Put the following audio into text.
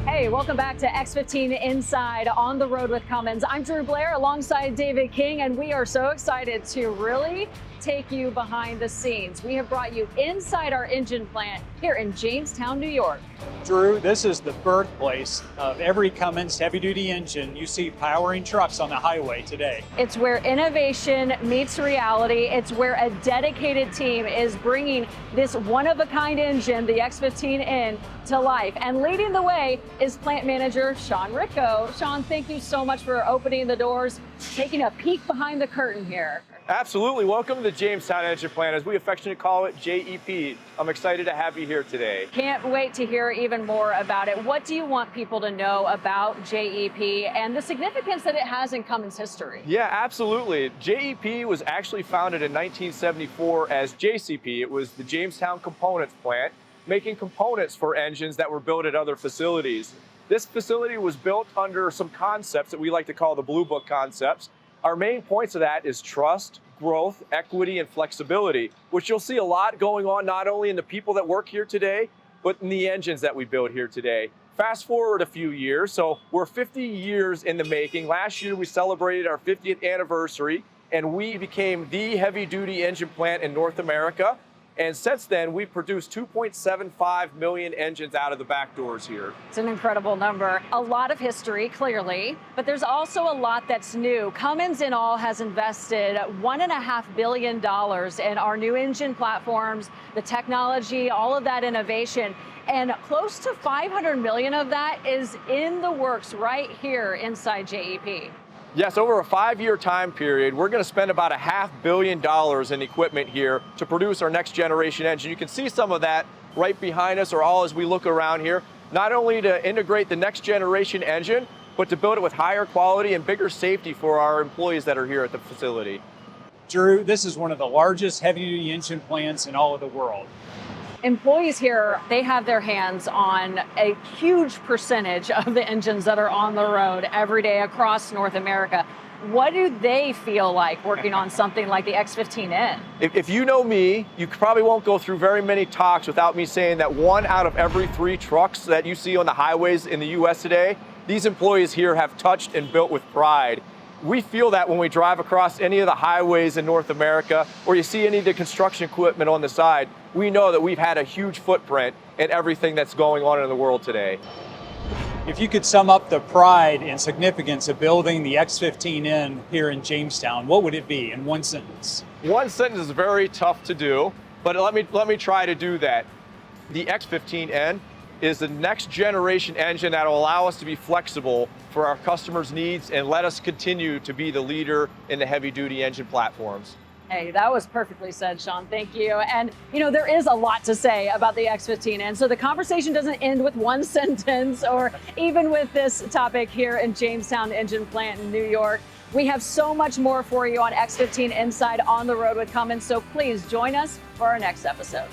Hey, welcome back to X15 Inside on the Road with Cummins. I'm Drew Blair alongside David King, and we are so excited to really take you behind the scenes. We have brought you inside our engine plant here in Jamestown, New York. Drew, this is the birthplace of every Cummins heavy-duty engine you see powering trucks on the highway today. It's where innovation meets reality. It's where a dedicated team is bringing this one-of-a-kind engine, the X15N, to life. And leading the way is plant manager Sean Ricco. Sean, thank you so much for opening the doors, taking a peek behind the curtain here. Absolutely. Welcome to the Jamestown Engine Plant, as we affectionately call it, JEP. I'm excited to have you here today. Can't wait to hear even more about it. What do you want people to know about JEP and the significance that it has in Cummins history? Yeah, absolutely. JEP was actually founded in 1974 as JCP. It was the Jamestown Components Plant, making components for engines that were built at other facilities. This facility was built under some concepts that we like to call the Blue Book concepts. Our main points of that is trust, growth, equity, and flexibility, which you'll see a lot going on not only in the people that work here today, but in the engines that we build here today. Fast forward a few years, so we're 50 years in the making. Last year we celebrated our 50th anniversary, and we became the heavy-duty engine plant in North America. And since then, we've produced 2.75 million engines out of the back doors here. It's an incredible number. A lot of history, clearly, but there's also a lot that's new. Cummins in all has invested $1.5 billion in our new engine platforms, the technology, all of that innovation. And close to 500 million of that is in the works right here inside JEP. Yes, over a 5-year time period, we're going to spend about $500 million in equipment here to produce our next generation engine. You can see some of that right behind us, or all as we look around here, not only to integrate the next generation engine, but to build it with higher quality and bigger safety for our employees that are here at the facility. Drew, this is one of the largest heavy-duty engine plants in all of the world. Employees here, they have their hands on a huge percentage of the engines that are on the road every day across North America. What do they feel like working on something like the X15N? If you know me, you probably won't go through very many talks without me saying that 1 out of every 3 trucks that you see on the highways in the US today, these employees here have touched and built with pride. We feel that when we drive across any of the highways in North America, or you see any of the construction equipment on the side, we know that we've had a huge footprint in everything that's going on in the world today. If you could sum up the pride and significance of building the X15N here in Jamestown, what would it be in one sentence? One sentence is very tough to do, but let me try to do that. The X15N is the next generation engine that will allow us to be flexible for our customers' needs and let us continue to be the leader in the heavy-duty engine platforms. Hey, that was perfectly said, Sean. Thank you. And, you know, there is a lot to say about the X15N, so the conversation doesn't end with one sentence or even with this topic here in Jamestown Engine Plant in New York. We have so much more for you on X15 Inside on the Road with Cummins, so please join us for our next episode.